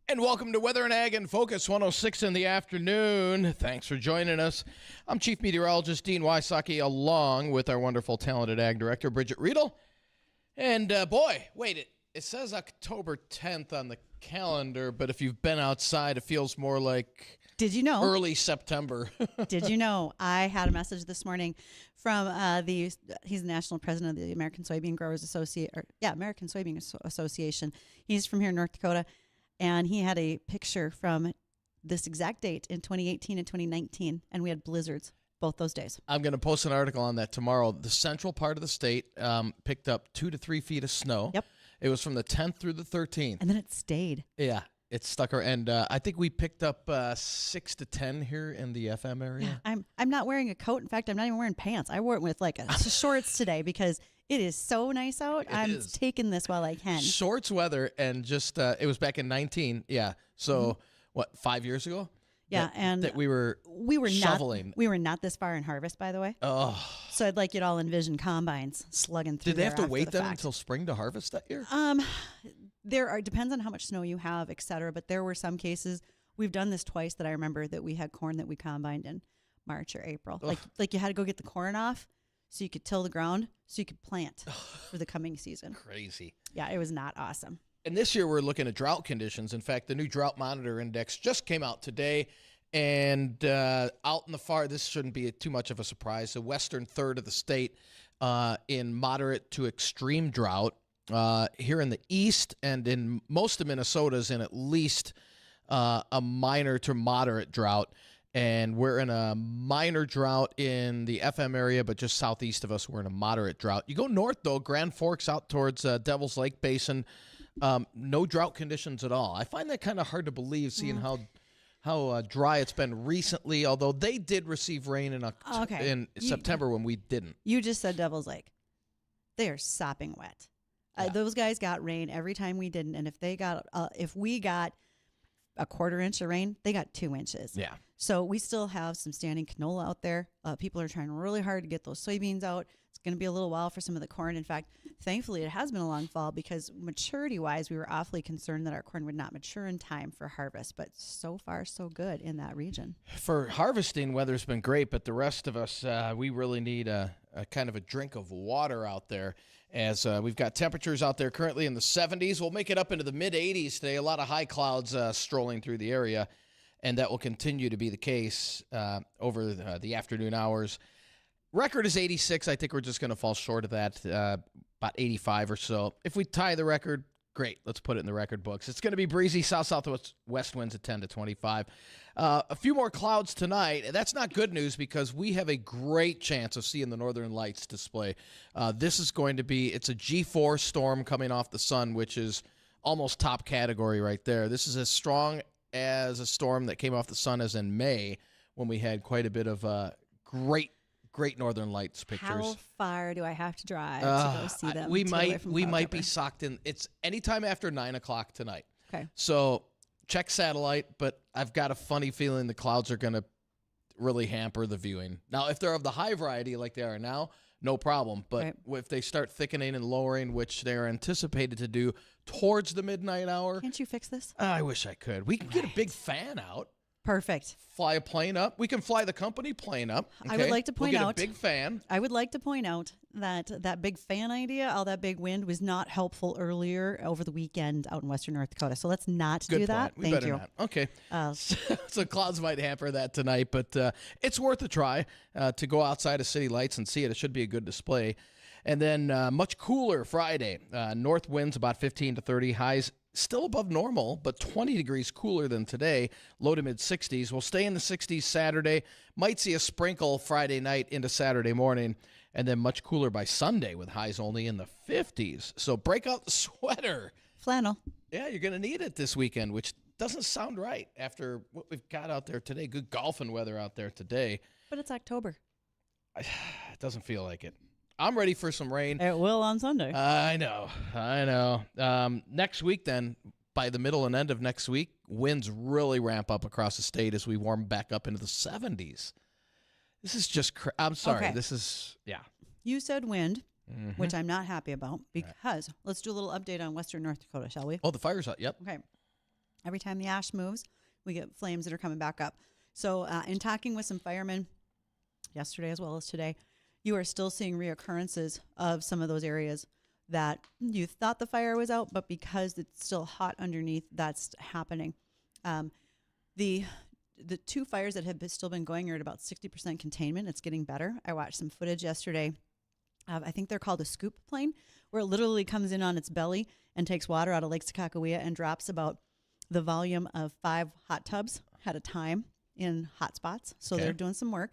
And welcome to Weather and Ag and Focus 106 in the afternoon. Thanks for joining us. I'm Chief Meteorologist Dean Wysocki, along with our wonderful, talented Ag Director, Bridgette Readel. And it says October 10th on the calendar, but if you've been outside, it feels more like early September. Did you know I had a message this morning from he's the national president of the American Soybean Growers American Soybean Association. He's from here in North Dakota. And he had a picture from this exact date in 2018 and 2019, and we had blizzards both those days. I'm going to post an article on that tomorrow. The central part of the state picked up 2 to 3 feet of snow. Yep. It was from the 10th through the 13th. And then it stayed. Yeah, it stuck around. And I think we picked up 6 to 10 here in the FM area. Yeah, I'm not wearing a coat. In fact, I'm not even wearing pants. I wore it with like shorts today because it is so nice out. I'm taking this while I can. Shorts weather, and just it was back in 19. Yeah. So what, 5 years ago? Yeah, that we were shoveling. We were not this far in harvest, by the way. Oh. So I'd like you to all envision combines slugging through. Did they have to wait then until spring to harvest that year? Depends on how much snow you have, et cetera. But there were some cases. We've done this twice that I remember that we had corn that we combined in March or April. Like you had to go get the corn off so you could till the ground so you could plant for the coming season. Crazy. Yeah, it was not awesome. And this year we're looking at drought conditions. In fact, the new drought monitor index just came out today. And out in the this shouldn't be too much of a surprise, the western third of the state in moderate to extreme drought. Here in the east and in most of Minnesota is in at least a minor to moderate drought. And we're in a minor drought in the FM area, but just southeast of us, we're in a moderate drought. You go north, though, Grand Forks out towards Devil's Lake Basin, no drought conditions at all. I find that kind of hard to believe, seeing how dry it's been recently, although they did receive rain in September when we didn't. You just said Devil's Lake. They are sopping wet. Yeah. Those guys got rain every time we didn't, and if we got a quarter inch of rain, they got 2 inches. Yeah. So we still have some standing canola out there. People are trying really hard to get those soybeans out. It's going to be a little while for some of the corn. In fact, thankfully, it has been a long fall because maturity-wise, we were awfully concerned that our corn would not mature in time for harvest. But so far, so good in that region. For harvesting, weather's been great, but the rest of us, we really need a kind of a drink of water out there, as we've got temperatures out there currently in the 70s. We'll make it up into the mid-80s today. A lot of high clouds strolling through the area, and that will continue to be the case over the afternoon hours. Record is 86. I think we're just going to fall short of that, about 85 or so. If we tie the record, great. Let's put it in the record books. It's going to be breezy, south-southwest winds at 10 to 25. A few more clouds tonight. That's not good news because we have a great chance of seeing the Northern Lights display. This is going to be, it's a G4 storm coming off the sun, which is almost top category right there. This is as strong as a storm that came off the sun as in May, when we had quite a bit of great Northern Lights pictures. How far do I have to drive to go see them? We might be socked in. It's anytime after 9 o'clock tonight. Okay. So check satellite, but I've got a funny feeling the clouds are going to really hamper the viewing. Now, if they're of the high variety like they are now, no problem. But if they start thickening and lowering, which they're anticipated to do towards the midnight hour. Can't you fix this? I wish I could. We can get a big fan out. Perfect. Fly a plane up. We can fly the company plane up. Okay? I would like to point out a big fan. I would like to point out that that big fan idea, all that big wind, was not helpful earlier over the weekend out in western North Dakota. So let's not do that. We better not. Okay. So clouds might hamper that tonight, but it's worth a try to go outside of city lights and see it. It should be a good display. And then much cooler Friday. North winds about 15 to 30. Highs still above normal, but 20 degrees cooler than today. Low to mid-60s. We'll stay in the 60s Saturday. Might see a sprinkle Friday night into Saturday morning. And then much cooler by Sunday with highs only in the 50s. So break out the sweater. Flannel. Yeah, you're going to need it this weekend, which doesn't sound right after what we've got out there today. Good golfing weather out there today. But it's October. It doesn't feel like it. I'm ready for some rain. It will on Sunday. I know. Next week, then, by the middle and end of next week, winds really ramp up across the state as we warm back up into the 70s. This is just I'm sorry. Okay. This is, yeah. You said wind, which I'm not happy about because let's do a little update on western North Dakota, shall we? Oh, the fire's out. Yep. Okay. Every time the ash moves, we get flames that are coming back up. So in talking with some firemen yesterday as well as today, you are still seeing reoccurrences of some of those areas that you thought the fire was out, but because it's still hot underneath, that's happening. The two fires that have still been going are at about 60% containment. It's getting better. I watched some footage yesterday. I think they're called a scoop plane, where it literally comes in on its belly and takes water out of Lake Sakakawea and drops about the volume of 5 hot tubs at a time in hot spots. So they're doing some work.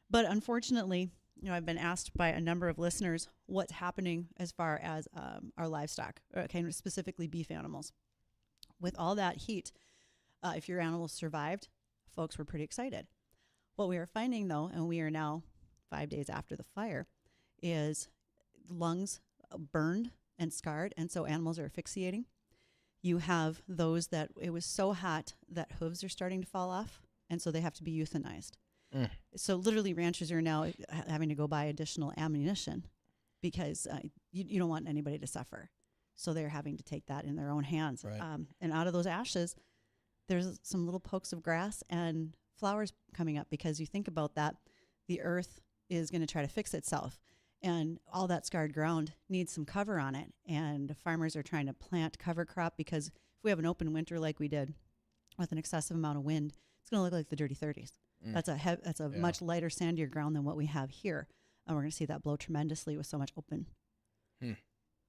But unfortunately, I've been asked by a number of listeners what's happening as far as our livestock, specifically beef animals. With all that heat, if your animals survived, folks were pretty excited. What we are finding, though, and we are now 5 days after the fire, is lungs burned and scarred, and so animals are asphyxiating. You have those that it was so hot that hooves are starting to fall off, and so they have to be euthanized. So literally ranchers are now having to go buy additional ammunition because you don't want anybody to suffer. So they're having to take that in their own hands. Right. And out of those ashes, there's some little pokes of grass and flowers coming up, because you think about that, the earth is going to try to fix itself. And all that scarred ground needs some cover on it. And farmers are trying to plant cover crop, because if we have an open winter like we did with an excessive amount of wind, it's going to look like the dirty 30s. That's a much lighter, sandier ground than what we have here. And we're going to see that blow tremendously with so much open.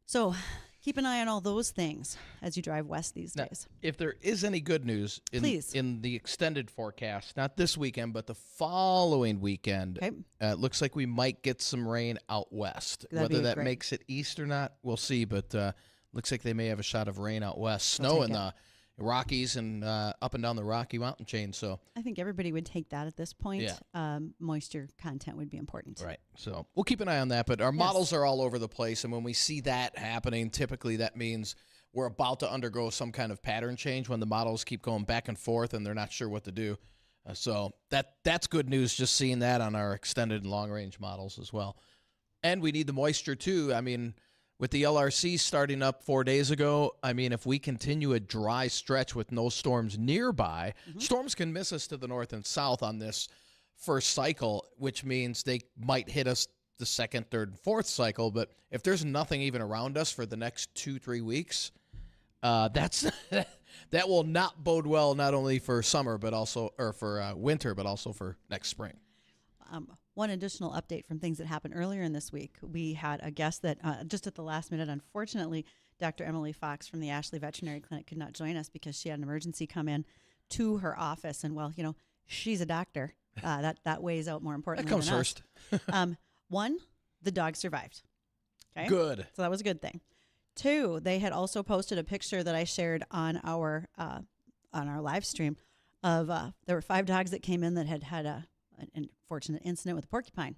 So keep an eye on all those things as you drive west these days. If there is any good news in the extended forecast, not this weekend, but the following weekend, it looks like we might get some rain out west. Whether that makes it east or not, we'll see. But looks like they may have a shot of rain out west. Snow in the Rockies and up and down the Rocky Mountain chain. So I think everybody would take that at this point. Moisture content would be important. Right. So we'll keep an eye on that. But our models are all over the place. And when we see that happening, typically that means we're about to undergo some kind of pattern change when the models keep going back and forth and they're not sure what to do. So that's good news, just seeing that on our extended and long-range models as well. And we need the moisture, too. I mean, with the LRC starting up 4 days ago, I mean, if we continue a dry stretch with no storms nearby, storms can miss us to the north and south on this first cycle, which means they might hit us the second, third, and fourth cycle. But if there's nothing even around us for the next 2-3 weeks, that will not bode well, not only for summer, but also, or for winter, but also for next spring. One additional update from things that happened earlier in this week. We had a guest that just at the last minute, unfortunately, Dr. Emily Fox from the Ashley Veterinary Clinic could not join us because she had an emergency come in to her office. And well, she's a doctor. That weighs out more importantly. That comes first. One, the dog survived. Okay. Good. So that was a good thing. Two, they had also posted a picture that I shared on our live stream of there were 5 dogs that came in that had an unfortunate incident with a porcupine,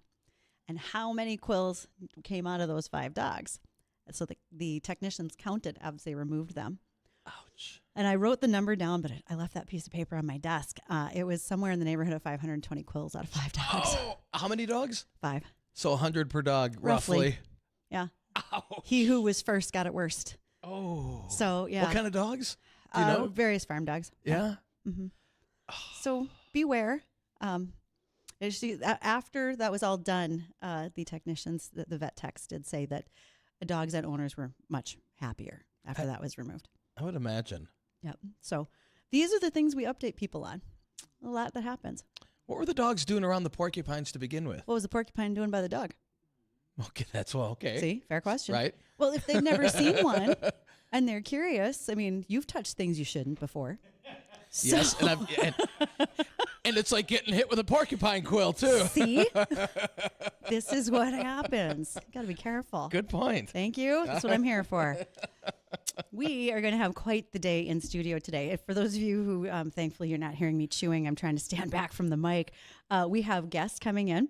and how many quills came out of those 5 dogs. And so the technicians counted as they removed them. Ouch. And I wrote the number down, but I left that piece of paper on my desk. It was somewhere in the neighborhood of 520 quills out of 5 dogs. Oh, how many dogs? 5. So 100 per dog, roughly. Yeah. Ouch. He who was first got it worst. Oh. So, yeah. What kind of dogs? Do you know? Various farm dogs. Yeah. Mm-hmm. So beware. After that was all done, the technicians, the vet techs did say that the dogs and owners were much happier after that was removed. I would imagine. Yep. So these are the things we update people on. A lot that happens. What were the dogs doing around the porcupines to begin with? What was the porcupine doing by the dog? Okay, that's okay. See, fair question. Right. Well, if they've never seen one and they're curious, I mean, you've touched things you shouldn't before. So. Yes, and it's like getting hit with a porcupine quill too. See, this is what happens. Got to be careful. Good point. Thank you. That's what I'm here for. We are going to have quite the day in studio today. For those of you who, thankfully, you're not hearing me chewing, I'm trying to stand back from the mic. We have guests coming in.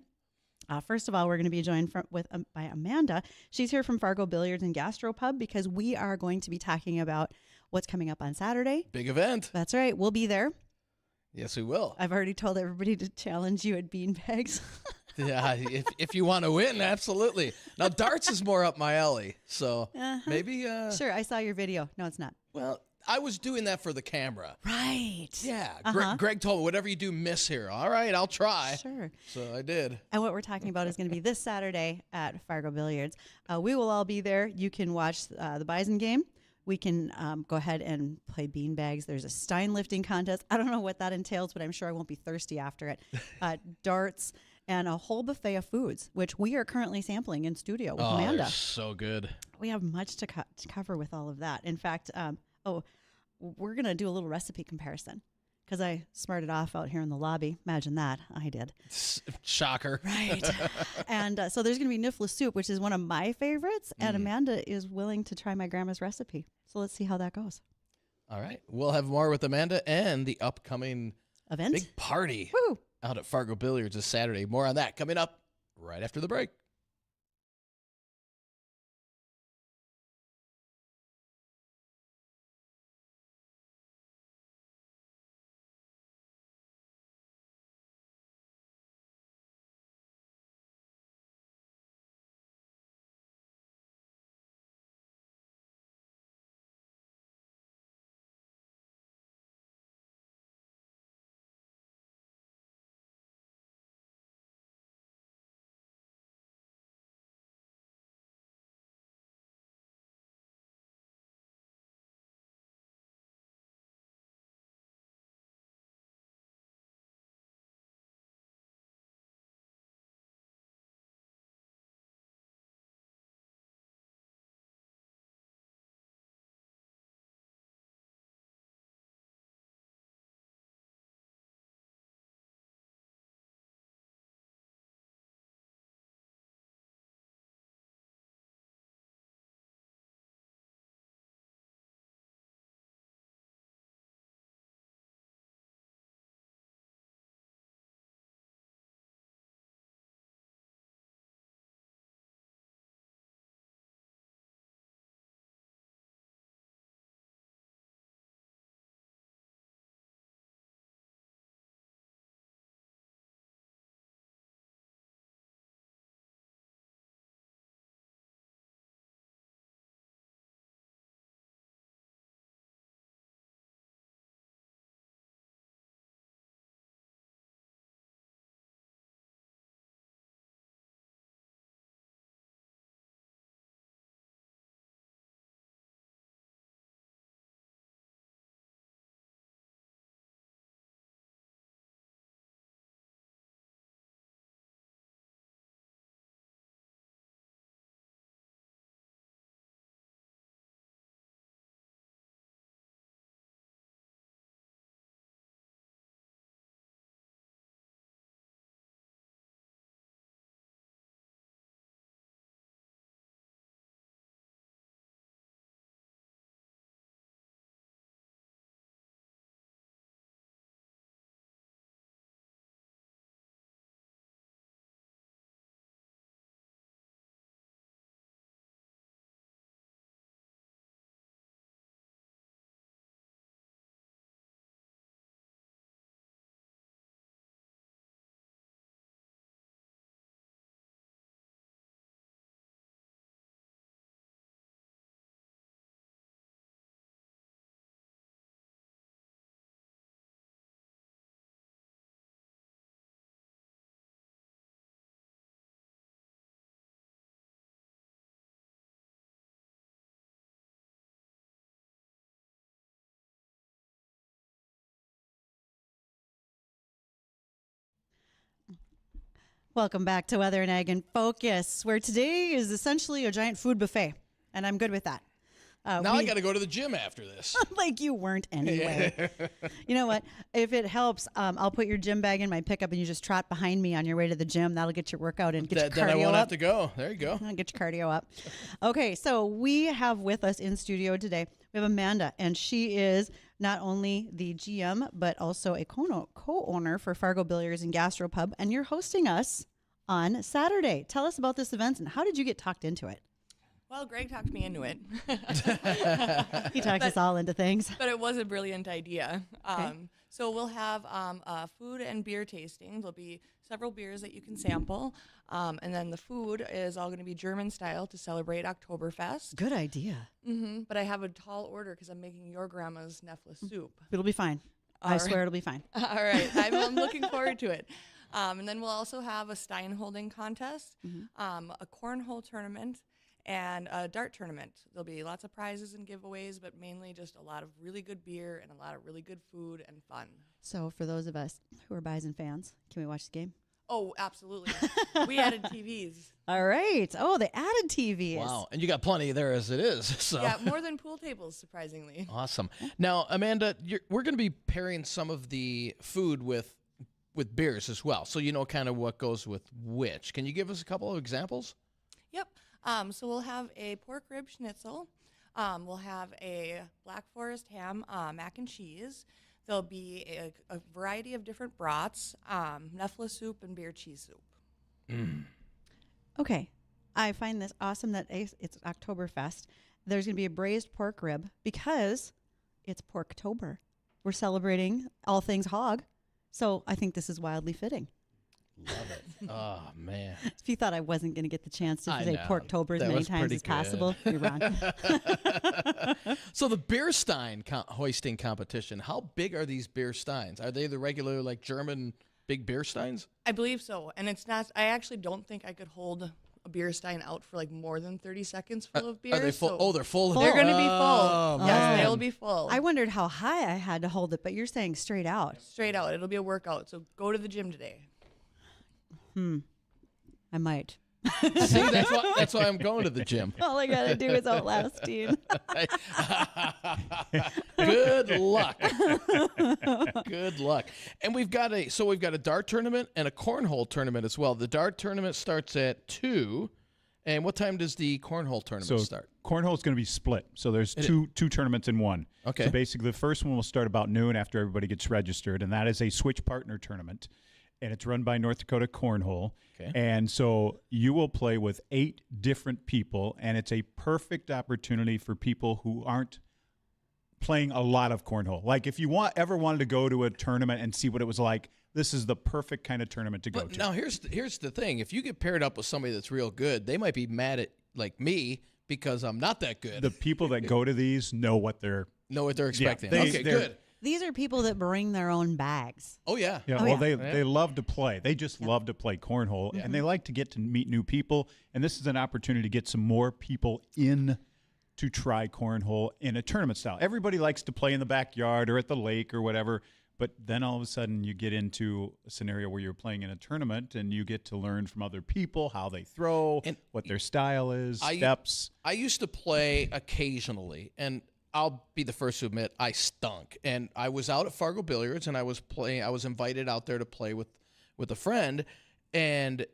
First of all, we're going to be joined by Amanda. She's here from Fargo Billiards and Gastropub because we are going to be talking about what's coming up on Saturday. Big event. That's right. We'll be there. Yes, we will. I've already told everybody to challenge you at beanbags. Yeah, if you want to win, absolutely. Now, darts is more up my alley, so maybe... Sure, I saw your video. No, it's not. Well, I was doing that for the camera. Right. Yeah. Uh-huh. Greg told me, whatever you do, miss here. All right, I'll try. Sure. So I did. And what we're talking about is going to be this Saturday at Fargo Billiards. We will all be there. You can watch the Bison game. We can go ahead and play beanbags. There's a Stein lifting contest. I don't know what that entails, but I'm sure I won't be thirsty after it. Darts and a whole buffet of foods, which we are currently sampling in studio with Amanda. They're so good. We have much to cover with all of that. In fact, we're going to do a little recipe comparison because I smarted off out here in the lobby. Imagine that. I did. Shocker. Right. And so there's going to be niffler soup, which is one of my favorites. And Amanda is willing to try my grandma's recipe. So let's see how that goes. All right. We'll have more with Amanda and the upcoming Event? big party Woo! out at Fargo Billiards this Saturday. More on that coming up right after the break. Welcome back to Weather and Ag in Focus, where today is essentially a giant food buffet, and I'm good with that. Now I got to go to the gym after this. Like you weren't anyway. You know what? If it helps, I'll put your gym bag in my pickup and you just trot behind me on your way to the gym. That'll get your workout and get your cardio Then I won't up. have to go. There you go. Get your cardio up. Okay, so we have with us in studio today, we have Amanda, and she is not only the GM, but also a co-owner for Fargo Billiards and Gastropub, and you're hosting us on Saturday. Tell us about this event and how did you get talked into it? Well, Greg talked me into it. He talks us all into things. But it was a brilliant idea. Okay. So we'll have a food and beer tasting. There'll be several beers that you can sample. And then the food is all going to be German style to celebrate Oktoberfest. Good idea. But I have a tall order because I'm making your grandma's Nefla soup. It'll be fine. I All swear right. it'll be fine. All right. I'm looking forward to it. And then we'll also have a Stein holding contest, a cornhole tournament, and a dart tournament. There'll be lots of prizes and giveaways, but mainly just a lot of really good beer and a lot of really good food and fun. So for those of us who are Bison fans, can we watch the game? Oh, absolutely. We added TVs. All right. Oh, they added TVs. Wow. And you got plenty there as it is. So. Yeah, more than pool tables, surprisingly. Awesome. Now, Amanda, we're going to be pairing some of the food with beers as well. So you know kind of what goes with which. Can you give us a couple of examples? Yep. So we'll have a pork rib schnitzel. We'll have a Black Forest ham mac and cheese. There'll be a variety of different brats, Nefla soup, and beer cheese soup. Okay. I find this awesome that it's Oktoberfest. There's going to be a braised pork rib because it's Porktober. We're celebrating all things hog. So I think this is wildly fitting. Love it. Oh, man. If you thought I wasn't going to get the chance to I say know. Porktober as That many was times pretty as possible, you're wrong. So the beer stein hoisting competition, how big are these beer steins? Are they the regular like German big beer steins? I believe so. And it's not, I actually don't think I could hold a beer stein out for like more than 30 seconds full of beer. Are they full? So Oh, they're full. they're going to be full. Oh, Yes, man. they'll be full. I wondered how high I had to hold it, but you're saying straight out. Straight out. It'll be a workout. So go to the gym today. I might. See, that's why I'm going to the gym. All I got to do is outlast Dean. Good luck. Good luck. And we've got a dart tournament and a cornhole tournament as well. The dart tournament starts at 2. And what time does the cornhole tournament start? Cornhole is going to be split. So there's two tournaments in one. Okay. So basically the first one will start about noon after everybody gets registered, and that is a switch partner tournament. And it's run by North Dakota Cornhole. Okay. And so you will play with 8 different people, and it's a perfect opportunity for people who aren't playing a lot of cornhole. Like if you ever wanted to go to a tournament and see what it was like, this is the perfect kind of tournament to go to. Now here's the thing: if you get paired up with somebody that's real good, they might be mad at like me because I'm not that good. The people that go to these know what they're expecting. they- Okay, they're- good. These are people that bring their own bags. Oh yeah. Yeah, Oh, well, yeah. they love to play. They just love to play cornhole, and they like to get to meet new people. And this is an opportunity to get some more people in to try cornhole in a tournament style. Everybody likes to play in the backyard or at the lake or whatever, but then all of a sudden you get into a scenario where you're playing in a tournament and you get to learn from other people how they throw, And what their style is, steps. I used to play occasionally, and I'll be the first to admit I stunk. And I was out at Fargo Billiards, and I was invited out there to play with a friend, and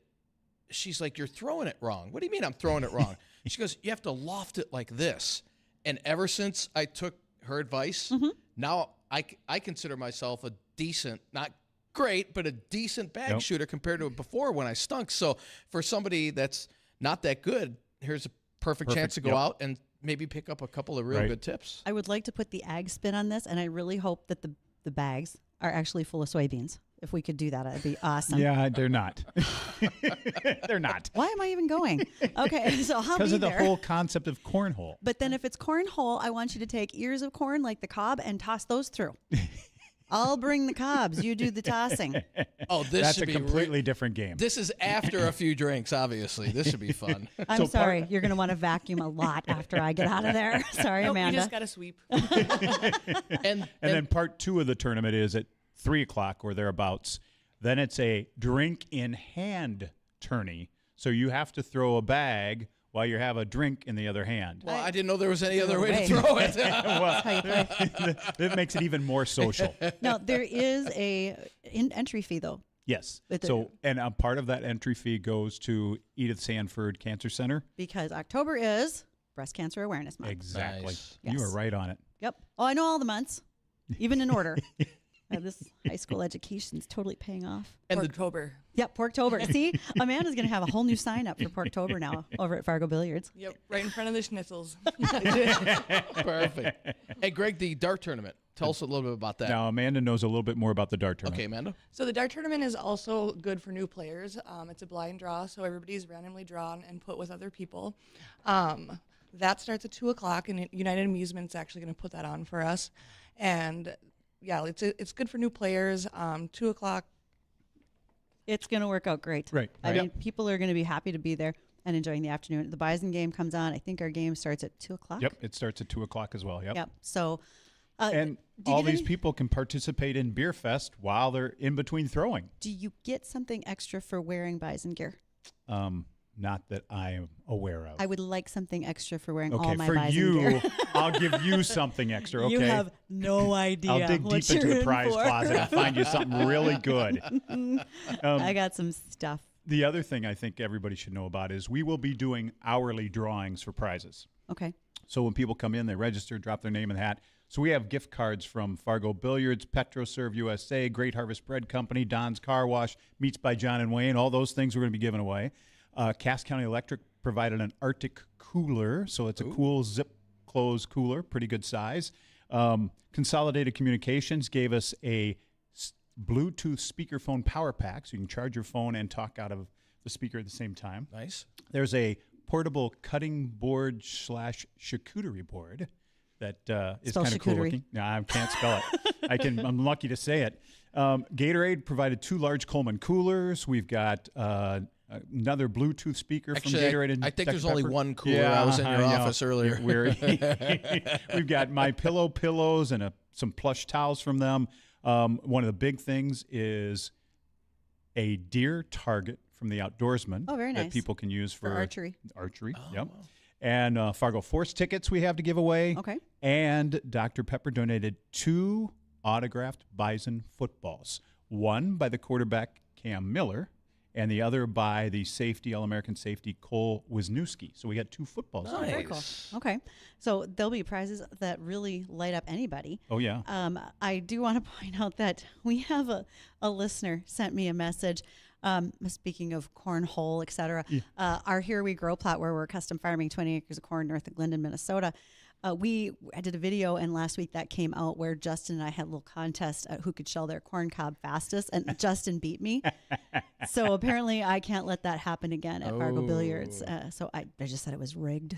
she's like, "You're throwing it wrong." What do you mean I'm throwing it wrong? She goes, "You have to loft it like this." And ever since I took her advice, now I consider myself a decent, not great, but a decent bag shooter compared to before when I stunk. So for somebody that's not that good, here's a perfect chance to go out and maybe pick up a couple of real good tips. I would like to put the ag spin on this, and I really hope that the bags are actually full of soybeans. If we could do that, it'd be awesome. Yeah, they're not. They're not. Why am I even going? Okay, so I'll be Because of the there. whole concept of cornhole. But then if it's cornhole, I want you to take ears of corn like the cob and toss those through. I'll bring the cobs. You do the tossing. Oh, this That's should a be completely different game. This is after a few drinks, obviously. This should be fun. I'm sorry. You're going to want to vacuum a lot after I get out of there. Sorry, Nope, Amanda. you just got to sweep. And then part 2 of the tournament is at 3 o'clock or thereabouts. Then it's a drink in hand tourney. So you have to throw a bag while you have a drink in the other hand. well, I didn't know there was any other way way. to throw it. That's how you play. That makes it even more social. No, there is a entry fee, though. Yes. With So, and a part of that entry fee goes to Edith Sanford Cancer Center. Because October is Breast Cancer Awareness Month. Exactly. Nice. You Yes. are right on it. Yep. Oh, I know all the months, even in order. This high school education's totally paying off. And October. Yep, Porktober. See, Amanda's going to have a whole new sign up for Porktober now over at Fargo Billiards. Yep, right in front of the schnitzels. Perfect. Hey, Greg, the dart tournament. Tell us a little bit about that. Now, Amanda knows a little bit more about the dart tournament. Okay, Amanda. So the dart tournament is also good for new players. It's a blind draw, so everybody's randomly drawn and put with other people. That starts at 2 o'clock, and United Amusement's actually going to put that on for us. And yeah, it's good for new players. 2 o'clock. It's going to work out great. Right. I mean, people are going to be happy to be there and enjoying the afternoon. The Bison game comes on. I think our game starts at 2 o'clock. Yep, it starts at 2 o'clock as well. Yep. Yep. So, And do you all get these any- people can participate in Beer Fest while they're in between throwing. do you get something extra for wearing Bison gear? Not that I am aware of. I would like something extra for wearing all Okay, my for Bison you, gear. I'll give you something extra. Okay, You have no idea. I'll dig what deep into you're the in prize for. closet and find you something really good. I got some stuff. The other thing I think everybody should know about is we will be doing hourly drawings for prizes. Okay. So when people come in, they register, drop their name in the hat. So we have gift cards from Fargo Billiards, PetroServe USA, Great Harvest Bread Company, Don's Car Wash, Meats by John and Wayne. All those things we're going to be giving away. Cass County Electric provided an Arctic cooler, so it's a cool zip close cooler, pretty good size. Consolidated Communications gave us a Bluetooth speakerphone power pack, so you can charge your phone and talk out of the speaker at the same time. Nice. There's a portable cutting board / charcuterie board that is Spell kind of cool charcuterie. looking. No, I can't spell it. I'm lucky to say it. Gatorade provided 2 large Coleman coolers. We've got another Bluetooth speaker Actually, from Gatorade. And I think Dr. there's only Pepper. one cooler. I was in your know. office earlier. We've got My Pillow pillows and some plush towels from them. One of the big things is a deer target from the Outdoorsman. Oh, very that nice. people can use for archery. Archery, Oh, yep. wow. And Fargo Force tickets we have to give away. Okay. And Dr. Pepper donated 2 autographed Bison footballs. One by the quarterback Cam Miller, and the other by the safety, All-American safety Cole Wisniewski. So we got 2 footballs. Nice. Very cool. Okay. So there'll be prizes that really light up anybody. Oh, yeah. I do want to point out that we have a listener sent me a message. Speaking of cornhole, et cetera, our Here We Grow plot where we're custom farming 20 acres of corn north of Glendon, Minnesota. I did a video, and last week that came out where Justin and I had a little contest at who could shell their corn cob fastest, and Justin beat me. So apparently I can't let that happen again at Fargo Billiards. So I just said it was rigged.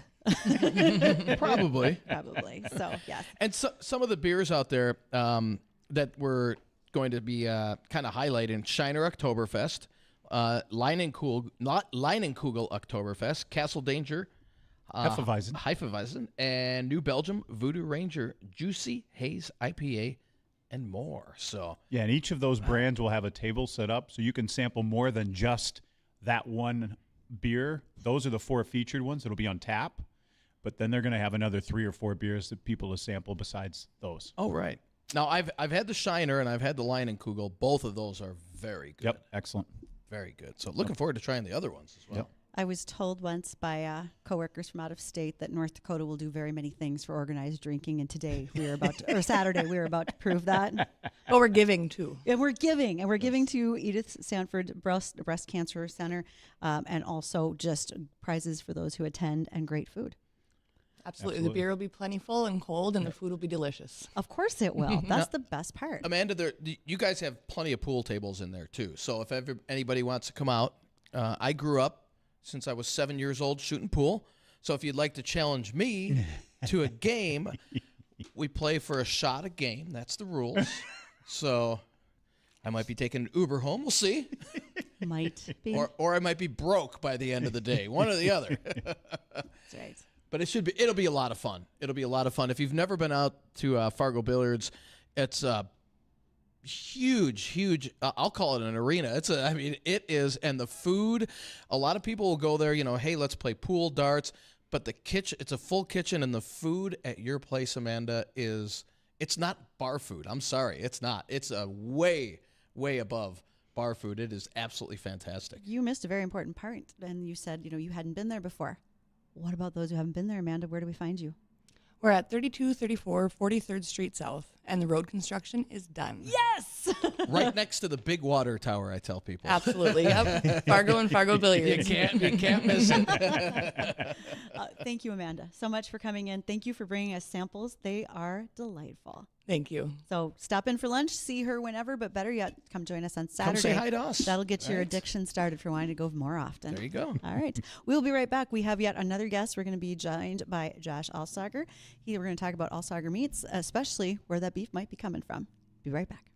Probably. Probably. So, yes. And some of the beers out there that we're going to be kind of highlighting: Shiner Oktoberfest, Leinenkugel Oktoberfest, Castle Danger, Hefeweizen, and New Belgium Voodoo Ranger Juicy Haze IPA, and more. So Yeah, and each of those brands will have a table set up so you can sample more than just that one beer. Those are the 4 featured ones that'll be on tap, but then they're going to have another 3 or 4 beers that people to sample besides those. oh right. Now I've had the Shiner and I've had the Leinenkugel. Both of those are very good. Yep, excellent. Very good. So looking forward to trying the other ones as well. Yep. I was told once by coworkers from out of state that North Dakota will do very many things for organized drinking, and today we were about to, or Saturday we were about to prove that. But we're giving too. And we're giving to Edith Sanford Breast Cancer Center, and also just prizes for those who attend and great food. Absolutely. The beer will be plentiful and cold, and the food will be delicious. Of course it will. That's the best part. Amanda, you guys have plenty of pool tables in there too. So if anybody wants to come out, I grew up since I was 7 years old shooting pool. So if you'd like to challenge me to a game, we play for a shot a game. That's the rules. So I might be taking an Uber home. We'll see. Might be. Or I might be broke by the end of the day. One or the other. That's right. But it'll be a lot of fun. It'll be a lot of fun. If you've never been out to Fargo Billiards, it's huge. I'll call it an arena. It is, and the food. A lot of people will go there. Hey, let's play pool, darts. But the kitchen, it's a full kitchen, and the food at your place, Amanda, it's not bar food. I'm sorry, it's not. It's a way above bar food. It is absolutely fantastic. You missed a very important part, and you said you hadn't been there before. What about those who haven't been there, Amanda? Where do we find you? We're at 3234 43rd Street South, and the road construction is done. Yes. Right next to the big water tower, I tell people. Absolutely. Yep. Fargo and Fargo You Billiards. can't miss it. Thank you, Amanda, so much for coming in. Thank you for bringing us samples. They are delightful. Thank you. So stop in for lunch, see her whenever, but better yet, come join us on Saturday. Come say hi to us. That'll get your Right. addiction started for wanting to go more often. There you go. All right. We'll be right back. We have yet another guest. We're going to be joined by Josh Alsager. We're going to talk about Alsager meats, especially where that beef might be coming from. Be right back.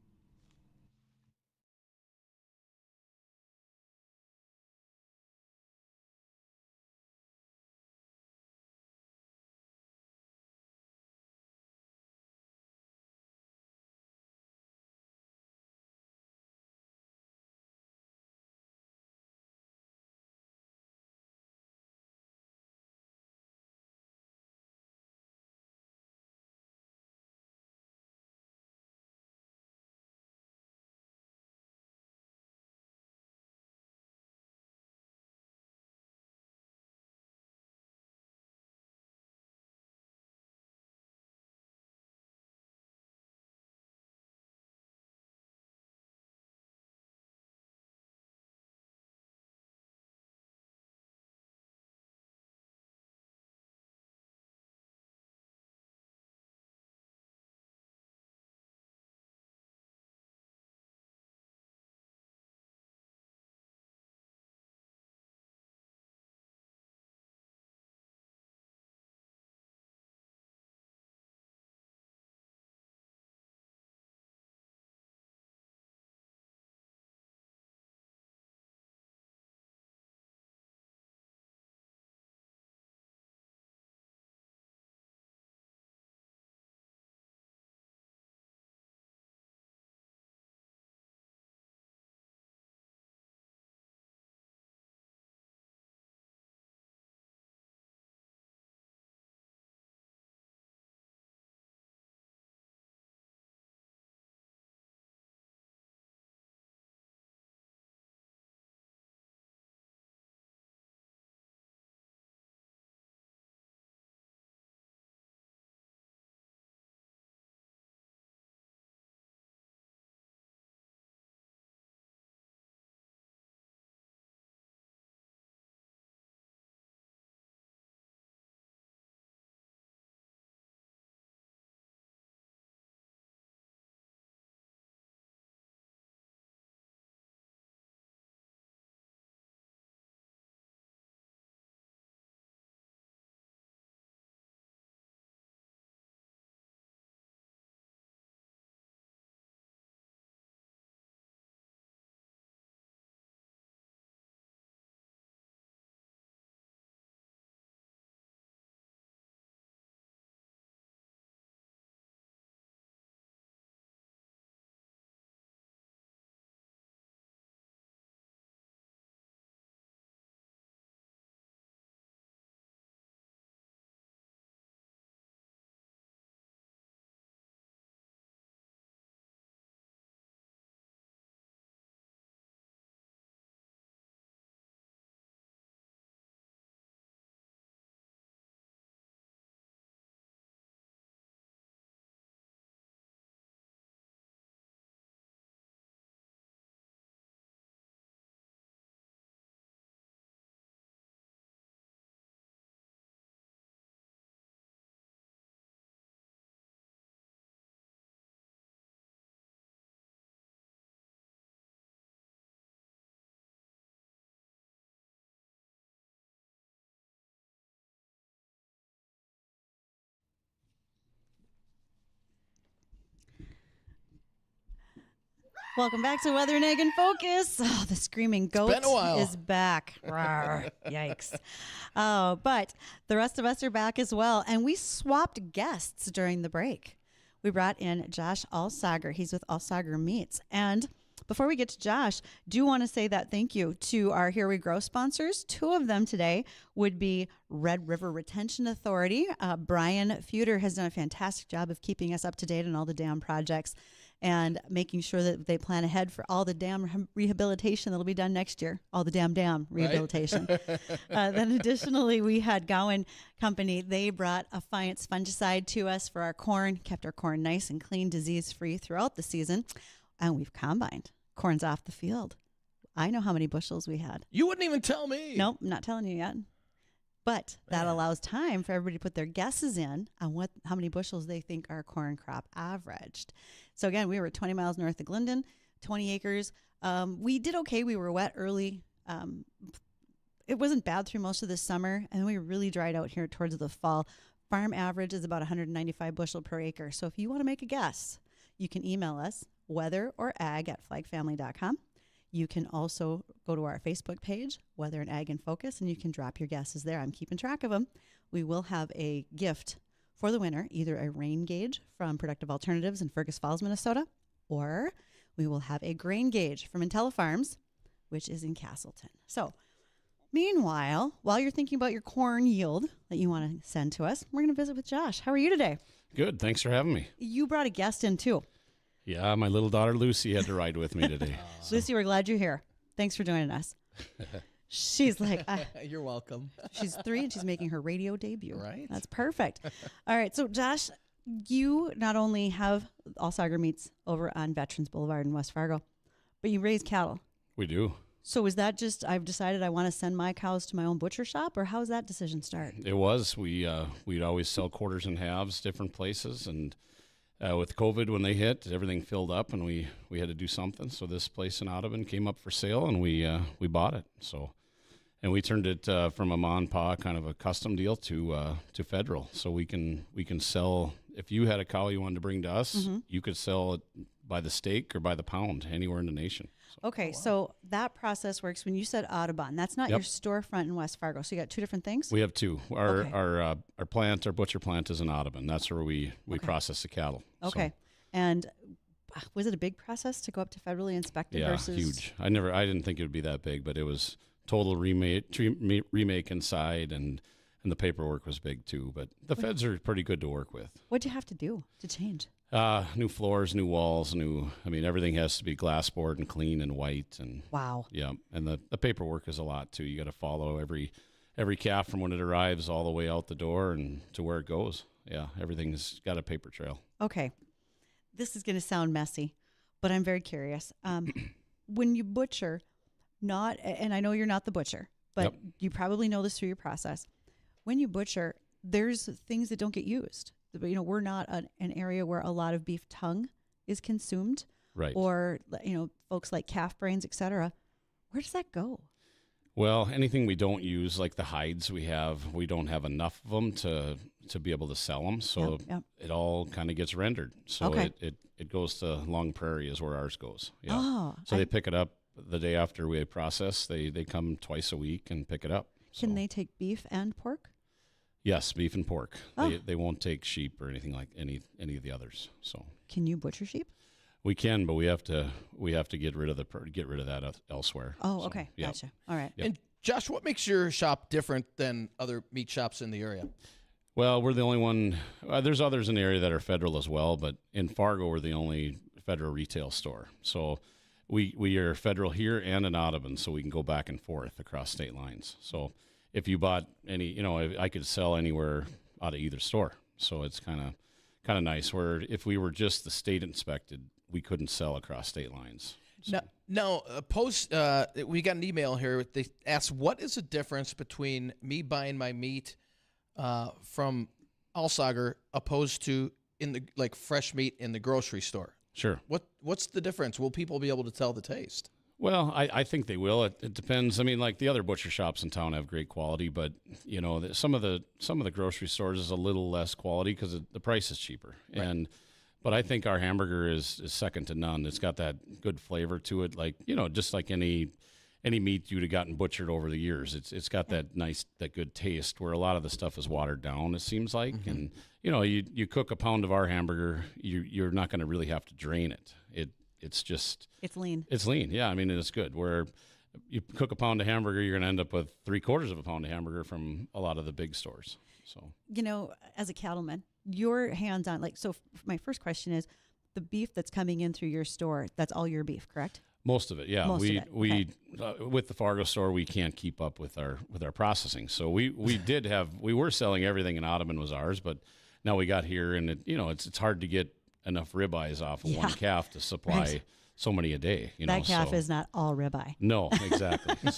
Welcome back to Weather and Egg in Focus. Oh, the screaming goat been a while. is back. Rawr. Yikes. Oh, but the rest of us are back as well. And we swapped guests during the break. We brought in Josh Alsager. He's with Alsager Meats. And before we get to Josh, do want to say that thank you to our Here We Grow sponsors. Two of them today would be Red River Retention Authority. Brian Feuder has done a fantastic job of keeping us up to date on all the dam projects. and making sure that they plan ahead for all the dam rehabilitation that'll be done next year, all the dam rehabilitation. Then additionally, we had Gowan Company. They brought a fungicide to us for our corn, kept our corn nice and clean, disease-free throughout the season, and we've combined. Corn's off the field. I know how many bushels we had. You wouldn't even tell me. Nope, I'm not telling you yet. But that allows time for everybody to put their guesses in on how many bushels they think our corn crop averaged. So again, we were 20 miles north of Glendon, 20 acres. We did okay. We were wet early. It wasn't bad through most of the summer, and we really dried out here towards the fall. Farm average is about 195 bushel per acre. So if you want to make a guess, you can email us, weatherorag@flagfamily.com. You can also go to our Facebook page, Weather and Ag in Focus, and you can drop your guesses there. I'm keeping track of them. We will have a gift for the winner, either a rain gauge from Productive Alternatives in Fergus Falls, Minnesota, or we will have a grain gauge from IntelliFarms, which is in Castleton. So meanwhile, while you're thinking about your corn yield that you want to send to us, we're going to visit with Josh. How are you today? Good. Thanks for having me. You brought a guest in too. Yeah, my little daughter Lucy had to ride with me today. Lucy, we're glad you're here. Thanks for joining us. She's like, You're welcome. she's 3 and she's making her radio debut. Right. That's perfect. All right. So, Josh, you not only have All Sagar Meats over on Veterans Boulevard in West Fargo, but you raise cattle. We do. So, is that just I've decided I want to send my cows to my own butcher shop, or how does that decision start? It was. We'd always sell quarters and halves different places, and with COVID when they hit, everything filled up, and we had to do something. So this place in Audubon came up for sale, and we bought it. So, and we turned it from a ma and pa kind of a custom deal to federal. So we can sell. If you had a cow you wanted to bring to us, you could sell it by the steak or by the pound anywhere in the nation. So. Okay, so that process works when you said Audubon. That's not your storefront in West Fargo. So you got 2 different things? We have 2. Our plant, our butcher plant is in Audubon. That's where we process the cattle. Okay. So, and was it a big process to go up to federally inspected versus? Huge. I didn't think it would be that big, but it was total remake inside, and the paperwork was big too. But the feds are pretty good to work with. What'd you have to do to change? New floors, new walls, everything has to be glass board and clean and white. And wow. Yeah. And the paperwork is a lot too. You got to follow every calf from when it arrives all the way out the door and to where it goes. Yeah. Everything's got a paper trail. Okay. This is going to sound messy, but I'm very curious. When you butcher, and I know you're not the butcher, but you probably know this through your process. When you butcher, there's things that don't get used. We're not an area where a lot of beef tongue is consumed, right? Or folks like calf brains, etc. Where does that go? Well, anything we don't use, like the hides we don't have enough of them to be able to sell them. So it all kind of gets rendered. So it goes to Long Prairie is where ours goes. Yeah. Oh, so they pick it up the day after we process. They come twice a week and pick it up. Can they take beef and pork? Yes, beef and pork. Oh. They won't take sheep or anything like any of the others. So can you butcher sheep? We can, but we have to get rid of that elsewhere. Oh, okay, gotcha. All right. Yep. And Josh, what makes your shop different than other meat shops in the area? Well, we're the only one. There's others in the area that are federal as well, but in Fargo, we're the only federal retail store. So we are federal here and in Audubon, so we can go back and forth across state lines. So if you bought any, I could sell anywhere out of either store. So it's kind of nice. Where if we were just the state inspected, we couldn't sell across state lines. So. Now, we got an email here. They asked, what is the difference between me buying my meat from Allsager opposed to fresh meat in the grocery store? Sure. What's the difference? Will people be able to tell the taste? Well, I think they will. It depends. I mean, like the other butcher shops in town have great quality, but some of the grocery stores is a little less quality because the price is cheaper. Right. But I think our hamburger is second to none. It's got that good flavor to it, just like any meat you'd have gotten butchered over the years. It's got that good taste where a lot of the stuff is watered down, it seems like. Mm-hmm. And you cook a pound of our hamburger, you're not going to really have to drain it. It's lean. It's lean, yeah. I mean, it's good. Where you cook a pound of hamburger, you're going to end up with 3/4 of a pound of hamburger from a lot of the big stores. So as a cattleman, your hands-on. So my first question is, the beef that's coming in through your store, that's all your beef, correct? Most of it, yeah. Most of it, We with the Fargo store, we can't keep up with our processing. So we were selling everything in Ottoman was ours, but now we got here, and it's hard to get enough ribeyes off of one calf to supply so many a day. That calf is not all ribeye. No, exactly.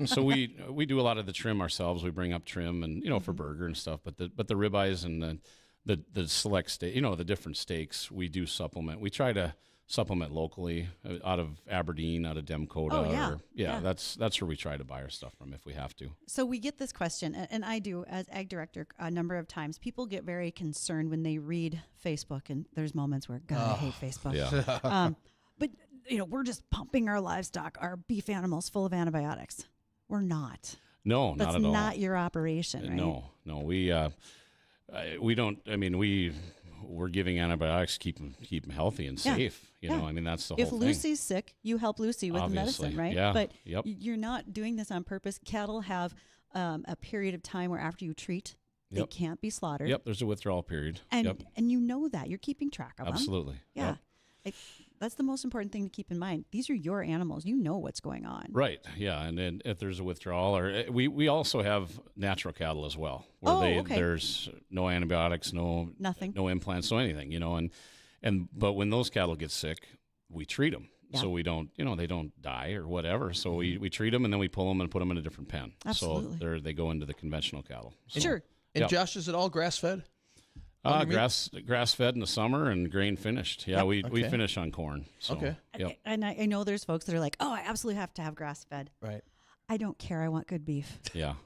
So we do a lot of the trim ourselves. We bring up trim and for burger and stuff, but the ribeyes and the select steak, the different steaks, we do supplement. We try to supplement locally out of Aberdeen, out of Demcota. Oh, yeah. That's where we try to buy our stuff from if we have to. So we get this question, and I do as ag director a number of times. People get very concerned when they read Facebook, and there's moments where, God, I hate Facebook. Yeah. But we're just pumping our livestock, our beef animals, full of antibiotics. We're not. No, That's not at all. not your operation, right? No. We don't. I mean, we're giving antibiotics to keep them healthy and safe. You know, I mean, that's the whole thing. If Lucy's sick, you help Lucy with the medicine, right? Yeah. But Yep. you're not doing this on purpose. Cattle have a period of time where after you treat, they Yep. can't be slaughtered. Yep. There's a withdrawal period. And Yep. and you know that. You're keeping track of them. Absolutely. Yeah. Yep. That's the most important thing to keep in mind. These are your animals. You know what's going on. Right. Yeah. And then if there's a withdrawal, or we also have natural cattle as well, where okay. there's no antibiotics, Nothing. no implants, no anything. But when those cattle get sick, we treat them. Yeah. So we don't, they don't die or whatever. So we treat them and then we pull them and put them in a different pen. Absolutely. So they go into the conventional cattle. So, Sure. And Yep. Josh, is it all grass fed? grass fed in the summer and grain finished. Yeah, we Okay. finish on corn. So, Okay. Yep. And I know there's folks that are like, oh, I absolutely have to have grass fed. Right. I don't care. I want good beef. Yeah.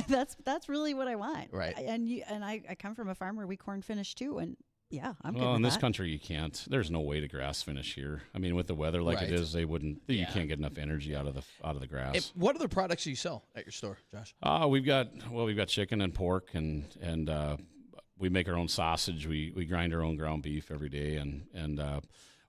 That's really what I want. Right. And I come from a farm where we corn finish too, and yeah, I'm good Well, with in this that. country, you can't. There's no way to grass finish here. I mean, with the weather like Right. it is, they wouldn't. You Yeah. can't get enough energy out of the grass. What other products do you sell at your store, Josh? We've got chicken and pork, and we make our own sausage. We grind our own ground beef every day, and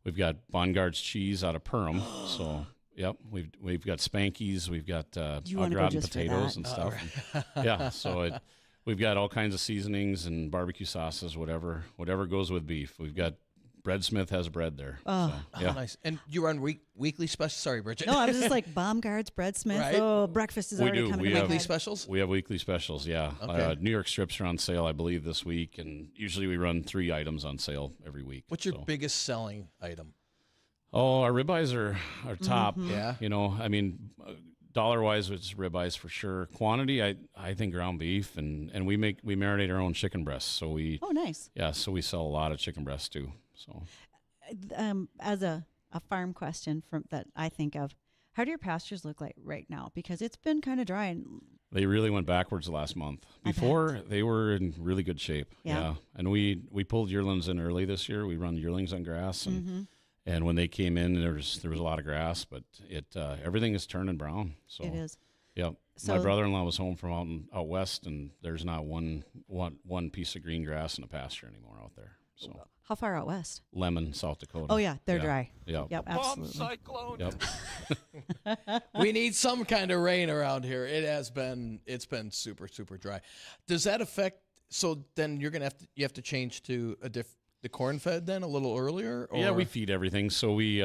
we've got Bongart's cheese out of Perham. So. Yep, we've got Spankies, we've got You wanna au go gratin just for potatoes that? and stuff. Yeah, so we've got all kinds of seasonings and barbecue sauces, whatever goes with beef. We've got Breadsmith has bread there. Oh. So, yeah. Nice. And you run weekly specials? Sorry, Bridgette. No, I was just like Baumgart's, Breadsmith. Right. Oh, breakfast is We already do. coming We to my have head. Weekly specials? We have weekly specials, yeah. Okay. New York strips are on sale, I believe, this week, and usually we run 3 items on sale every week. What's your so. biggest selling item? Oh, our ribeyes are top. Mm-hmm. Yeah. I mean, dollar-wise, it's ribeyes for sure. Quantity, I think ground beef, and we marinate our own chicken breasts. So Oh, nice. so we sell a lot of chicken breasts too. So As a farm question that I think of, how do your pastures look like right now? Because it's been kind of dry and they really went backwards last month. I bet. Before, they were in really good shape. Yeah. And we pulled yearlings in early this year. We run yearlings on grass, and when they came in, there was a lot of grass, but everything is turning brown. So it is. Yep. So- My brother-in-law was home from out west, and there's not one piece of green grass in a pasture anymore out there. So How far out west? Lemon, South Dakota. Oh, yeah, they're dry. Yep. Yep, absolutely. Yep. We need some kind of rain around here. It's been super, super dry. Does that affect? So then you have to change to the corn fed then a little earlier? Or? Yeah, we feed everything. So we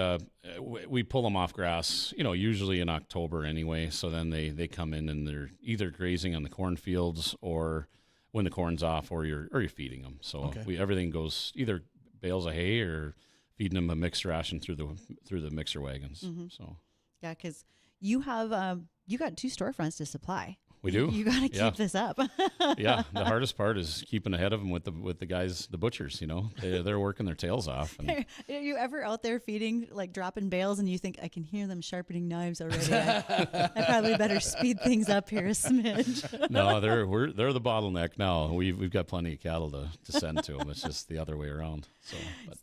pull them off grass, usually in October anyway. So then they come in and they're either grazing on the cornfields or when the corn's off, or you're feeding them. So everything goes either bales of hay or feeding them a mixed ration through the mixer wagons. So Yeah, because you have you got 2 storefronts to supply. we do. You got to Yeah. keep this up. Yeah, the hardest part is keeping ahead of them with the guys, the butchers. They're working their tails off. And Are you ever out there feeding, like dropping bales, and you think, I can hear them sharpening knives already? I probably better speed things up here a smidge. no, they're the bottleneck now. We've got plenty of cattle to send to them. It's just the other way around. So,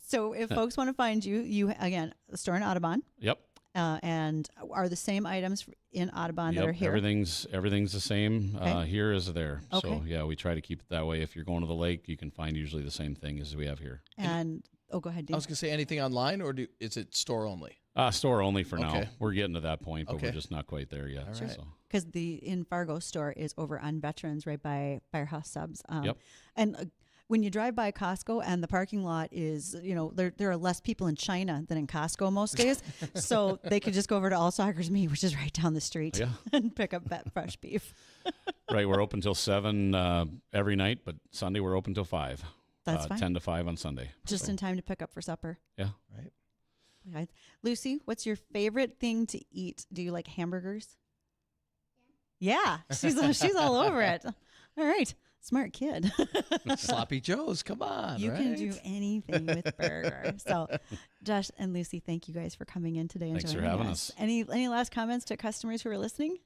So if folks want to find you again, the store in Audubon, yep. And are the same items in Audubon that Yep, are here? everything's the same Okay. here as there. So Okay. yeah, we try to keep it that way. If you're going to the lake, you can find usually the same thing as we have here. And go ahead, I Dean. was gonna say anything online, or is it store only? Store only for Okay. now. We're getting to that point, but Okay. we're just not quite there yet. All right. So. Because the in Fargo store is over on Veterans, right by Firehouse Subs. Yep. And when you drive by Costco and the parking lot is, there are less people in China than in Costco most days. So they could just go over to All Soccer's Meat, which is right down the street, and pick up that fresh beef. Right, we're open till 7 every night, but Sunday we're open till 5. That's fine. 10 to 5 on Sunday. Just in time to pick up for supper. Yeah. Right. Okay. Lucy, what's your favorite thing to eat? Do you like hamburgers? Yeah, she's all over it. All right, smart kid. Sloppy Joe's, come on. You can right? do anything with burger. So, Josh and Lucy, thank you guys for coming in today. And Thanks for joining having us. us. Any last comments to customers who are listening?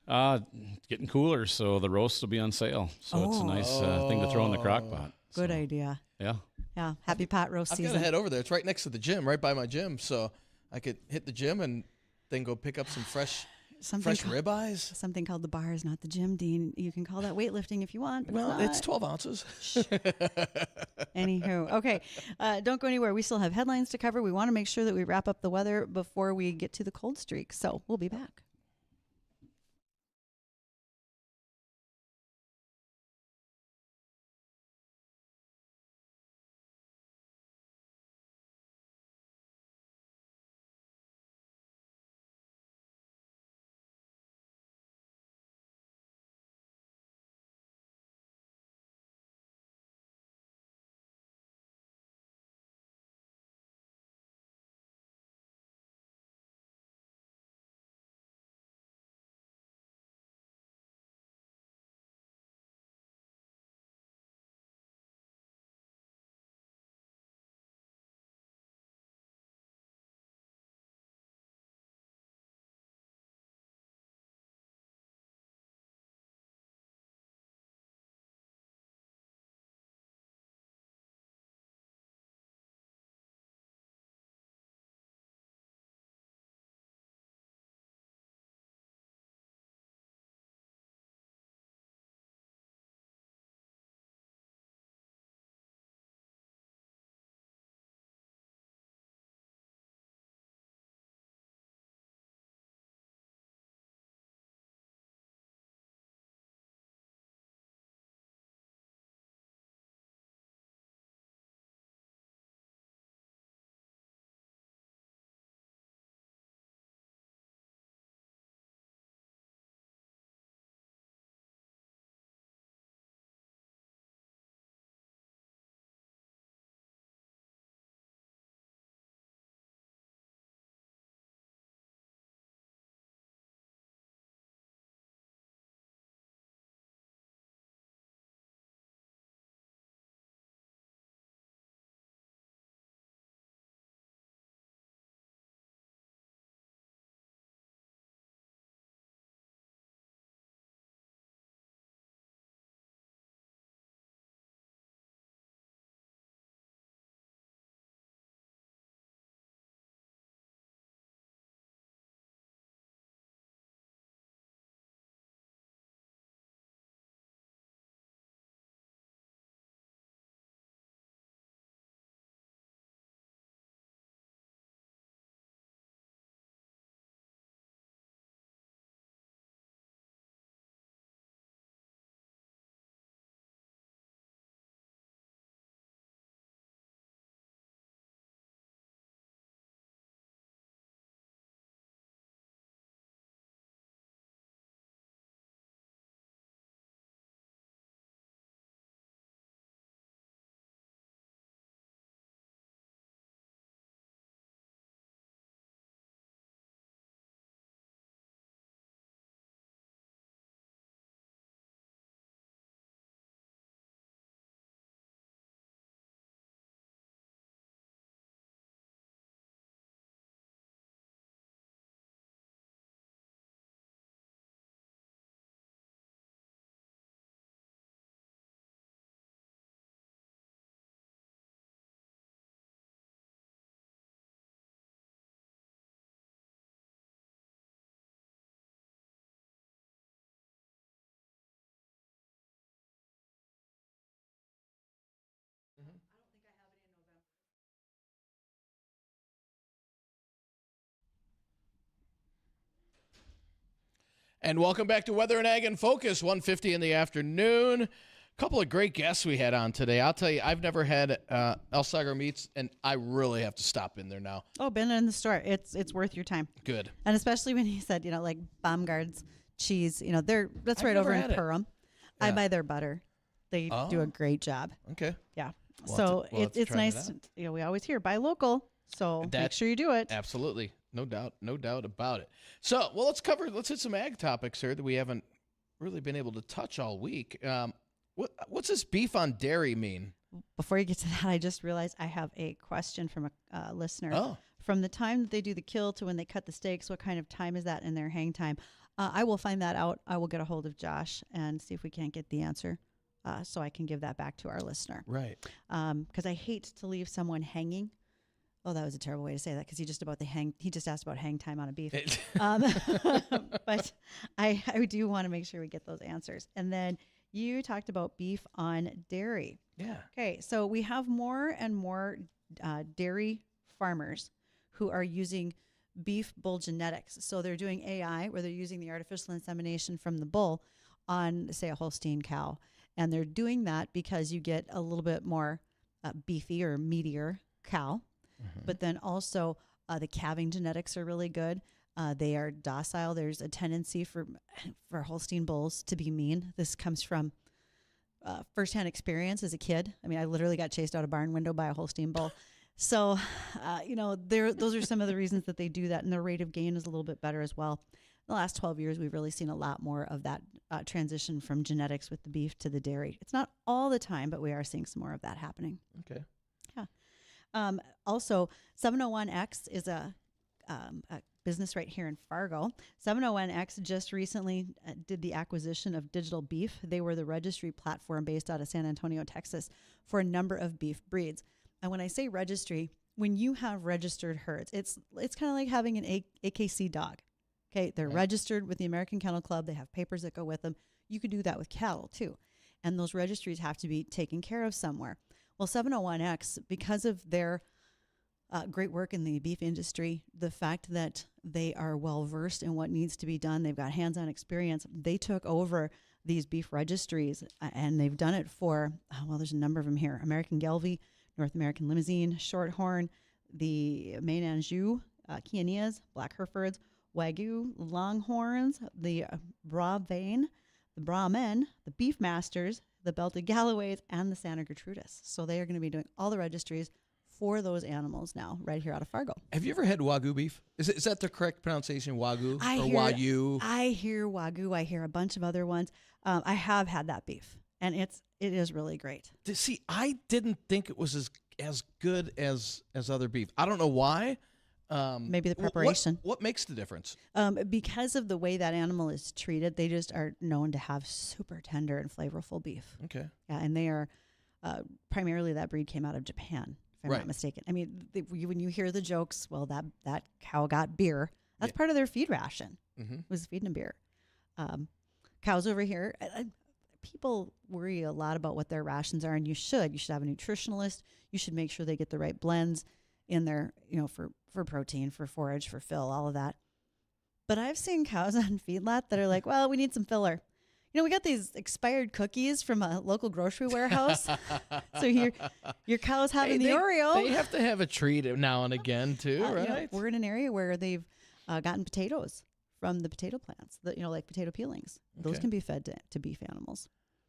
Getting cooler, so the roast will be on sale. So it's a nice thing to throw in the crock pot. Good So, idea. Yeah. Yeah, happy pot roast I've season. got to head over there. It's right next to the gym, right by my gym. So I could hit the gym and then go pick up some fresh ribeyes. Something called the bar is not the gym, Dean. You can call that weightlifting if you want. But Well, it's 12 ounces. Anywho, okay. Don't go anywhere. We still have headlines to cover. We want to make sure that we wrap up the weather before we get to the cold streak. So we'll be back. And welcome back to Weather and Ag in Focus, 1:50 in the afternoon. Couple of great guests we had on today. I'll tell you, I've never had El Sagar Meats, and I really have to stop in there now. Oh, been in the store. It's worth your time. Good. And especially when he said, like Baumgard's cheese, that's I've right over never in had it. Perham. I Yeah. buy their butter. They do a great job. Okay. Yeah. We'll So have to- we'll have to it's try nice. that We always hear buy local. So make That- sure you do it. Absolutely. No doubt about it. So, well, let's hit some ag topics here that we haven't really been able to touch all week. What's this beef on dairy mean? Before you get to that, I just realized I have a question from a listener. Oh. From the time that they do the kill to when they cut the steaks, what kind of time is that in their hang time? I will find that out. I will get a hold of Josh and see if we can't get the answer so I can give that back to our listener. Right. Because I hate to leave someone hanging. Oh, that was a terrible way to say that because he just asked about hang time on a beef. But I do want to make sure we get those answers. And then you talked about beef on dairy. Yeah. Okay, so we have more and more dairy farmers who are using beef bull genetics. So they're doing AI where they're using the artificial insemination from the bull on, say, a Holstein cow. And they're doing that because you get a little bit more beefy or meatier cow. But then also the calving genetics are really good. They are docile. There's a tendency for Holstein bulls to be mean. This comes from firsthand experience as a kid. I mean, I literally got chased out a barn window by a Holstein bull. So, those are some of the reasons that they do that. And their rate of gain is a little bit better as well. In the last 12 years, we've really seen a lot more of that transition from genetics with the beef to the dairy. It's not all the time, but we are seeing some more of that happening. Okay. Also, 701X is a business right here in Fargo. 701X just recently did the acquisition of Digital Beef. They were the registry platform based out of San Antonio, Texas, for a number of beef breeds. And when I say registry, when you have registered herds, it's kind of like having an AKC dog. Okay, they're registered with the American Kennel Club. They have papers that go with them. You could do that with cattle too. And those registries have to be taken care of somewhere. Well, 701X, because of their great work in the beef industry, the fact that they are well-versed in what needs to be done, they've got hands-on experience, they took over these beef registries, and they've done it for, there's a number of them here, American Gelbvieh, North American Limousine, Shorthorn, the Maine Anjou, Chianis, Black Herefords, Wagyu, Longhorns, the Brahman, the Brahman, the Beef Masters, the Belted Galloways, and the Santa Gertrudis. So they are going to be doing all the registries for those animals now, right here out of Fargo. Have you ever had Wagyu beef? Is that the correct pronunciation, Wagyu Wagyu? I hear Wagyu. I hear a bunch of other ones. I have had that beef, and it is really great. See, I didn't think it was as good as other beef. I don't know why. Maybe the preparation. What makes the difference? Because of the way that animal is treated, they just are known to have super tender and flavorful beef. Okay. Yeah, and they are primarily that breed came out of Japan, if I'm not mistaken. I mean, when you hear the jokes, well, that cow got beer. That's part of their feed ration. Was feeding them beer. Cows over here, people worry a lot about what their rations are, and you should have a nutritionalist. You should make sure they get the right blends in there, for protein, for forage, for fill, all of that. But I've seen cows on feedlot that are like, well, we need some filler. We got these expired cookies from a local grocery warehouse. So your cow's having the Oreo. They have to have a treat now and again too, right? We're in an area where they've gotten potatoes from the potato plants, like potato peelings. Those can be fed to beef animals.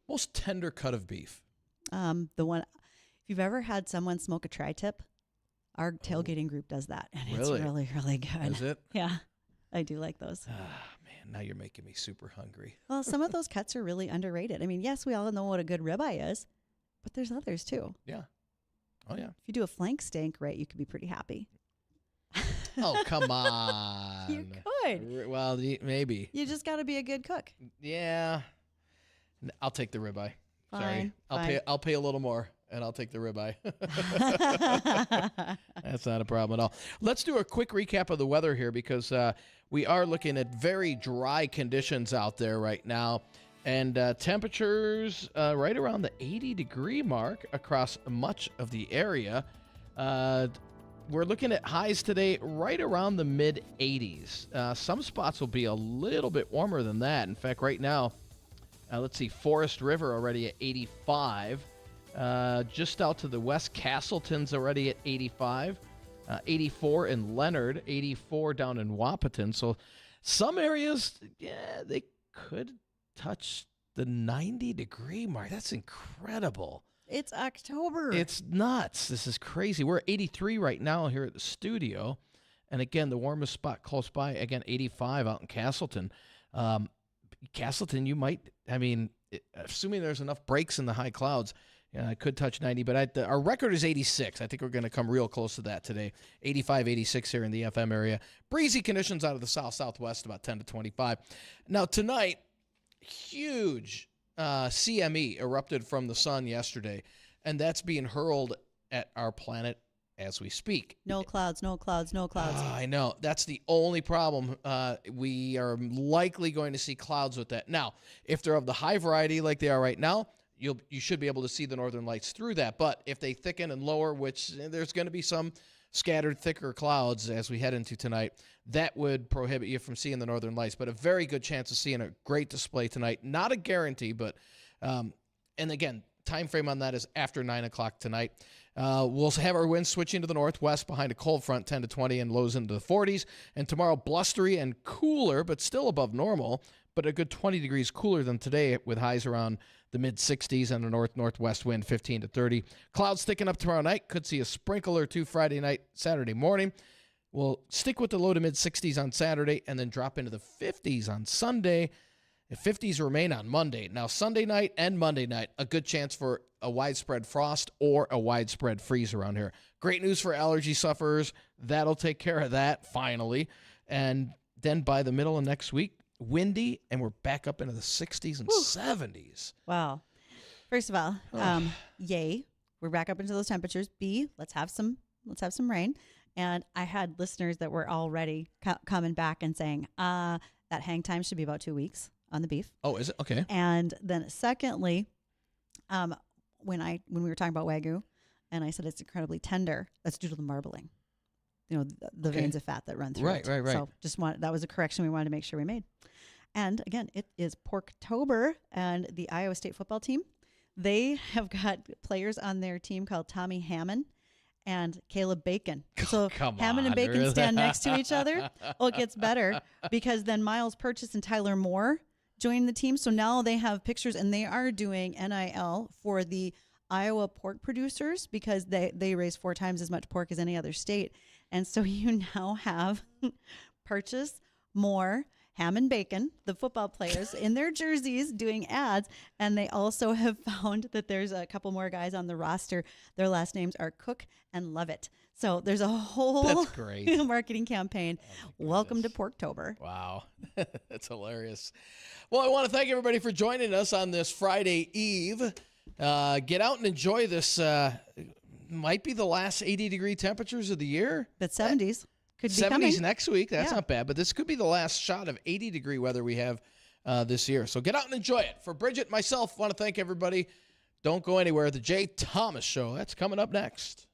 Most tender cut of beef. The one, if you've ever had someone smoke a tri-tip, our tailgating group does that, and it's really, really good. Is it? Yeah, I do like those. Man, now you're making me super hungry. Well, some of those cuts are really underrated. I mean, yes, we all know what a good ribeye is, but there's others too. Yeah. Oh, yeah. If you do a flank steak right, you could be pretty happy. Oh, come on. You could. Well, maybe. You just got to be a good cook. Yeah. I'll take the ribeye. Sorry. Fine. I'll pay a little more, and I'll take the ribeye. That's not a problem at all. Let's do a quick recap of the weather here because we are looking at very dry conditions out there right now. And temperatures right around the 80-degree mark across much of the area. We're looking at highs today right around the mid-80s. Some spots will be a little bit warmer than that. In fact, right now, Let's see, Forest River already at 85. Just out to the west, Castleton's already at 85. 84 in Leonard, 84 down in Wapaton. So some areas, yeah, they could touch the 90-degree mark. That's incredible. It's October. It's nuts. This is crazy. We're at 83 right now here at the studio. And again, the warmest spot close by, again, 85 out in Castleton. Castleton, you might, assuming there's enough breaks in the high clouds, it could touch 90. But our record is 86. I think we're going to come real close to that today. 85, 86 here in the FM area. Breezy conditions out of the south-southwest, about 10 to 25. Now, tonight, huge CME erupted from the sun yesterday, and that's being hurled at our planet as we speak. No clouds, no clouds, no clouds. I know. That's the only problem. We are likely going to see clouds with that. Now, if they're of the high variety like they are right now, you should be able to see the northern lights through that. But if they thicken and lower, which there's going to be some scattered thicker clouds as we head into tonight, that would prohibit you from seeing the northern lights. But a very good chance of seeing a great display tonight. Not a guarantee, but and again, time frame on that is after 9 o'clock tonight. We'll have our winds switching to the northwest behind a cold front, 10 to 20, and lows into the 40s. And tomorrow, blustery and cooler, but still above normal, but a good 20 degrees cooler than today with highs around the mid-60s and a north-northwest wind, 15 to 30. Clouds thickening up tomorrow night. Could see a sprinkle or two Friday night, Saturday morning. We'll stick with the low to mid-60s on Saturday and then drop into the 50s on Sunday. The 50s remain on Monday. Now, Sunday night and Monday night, a good chance for a widespread frost or a widespread freeze around here. Great news for allergy sufferers. That'll take care of that, finally. And then by the middle of next week, windy, and we're back up into the 60s and 70s. Wow. First of all, yay. We're back up into those temperatures. B, let's have some rain. And I had listeners that were already coming back and saying, that hang time should be about 2 weeks on the beef. Oh, is it? Okay. And then secondly, when we were talking about Wagyu, and I said it's incredibly tender, that's due to the marbling. You know, the veins of fat that run through it. Right. So that was a correction we wanted to make sure we made. And again, it is Porktober, and the Iowa State football team, they have got players on their team called Tommy Hammond and Caleb Bacon. So Hammond and Bacon stand next to each other. Well, it gets better because then Miles Purchase and Tyler Moore join the team. So now they have pictures, and they are doing NIL for the Iowa pork producers because they raise 4 times as much pork as any other state. And so you now have Purchase, Moore, Hammond, Bacon, the football players in their jerseys doing ads. And they also have found that there's a couple more guys on the roster. Their last names are Cook and Lovett. So there's a whole That's great. marketing campaign. Welcome to Porktober. Wow. That's hilarious. Well, I want to thank everybody for joining us on this Friday Eve. Get out and enjoy this. Might be the last 80-degree temperatures of the year. But 70s could be 70s coming. next week. That's Yeah. not bad. But this could be the last shot of 80-degree weather we have this year. So get out and enjoy it. For Bridgette, myself, want to thank everybody. Don't go anywhere. The Jay Thomas Show. That's coming up next.